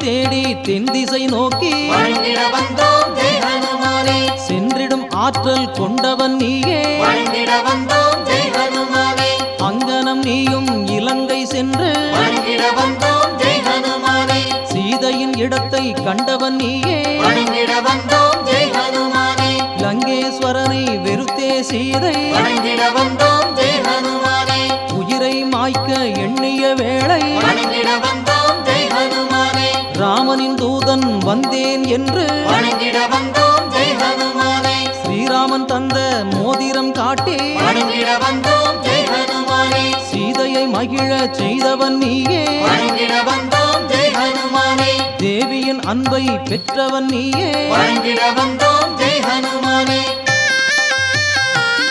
தேடி தென் திசை நோக்கி வணங்கிட வந்தோம் ஜெய் ஹனுமானே. சென்றிடும் ஆற்றல் கொண்டவன் நீயே வணங்கிட வந்தோம் ஜெய் ஹனுமானே. அங்கனம் நீயும் இலங்கை சென்று வணங்கிட வந்தோம் ஜெய் ஹனுமானே. சீதையின் இடத்தை கண்டவன் நீயே வணங்கிட வந்தோம் ஜெய் ஹனுமானே. லங்கேஸ்வரனை வெறுத்தே சீதை வணங்கிட வந்தோம் ஜெய் ஹனுமானே. உயிரை மாய்க்க எண்ணிய வேளை வணங்கிட வந்தோம் ஜெய் ஹனுமானே. ராமனின் தூதன் வந்தேன் என்று வணங்கிட வந்தோம் ஜெய் ஹனுமானே. ஸ்ரீராமன் தந்த மோதிரம் காட்டி வணங்கிட வந்தோம் ஜெய் ஹனுமானே. சீதையை மகிழ செய்தவன் நீயே வணங்கிட வந்தோம் ஜெய் ஹனுமானே. தேவியின் அன்பை பெற்றவன் நீயே வணங்கிட வந்தோம் ஜெய் ஹனுமானே.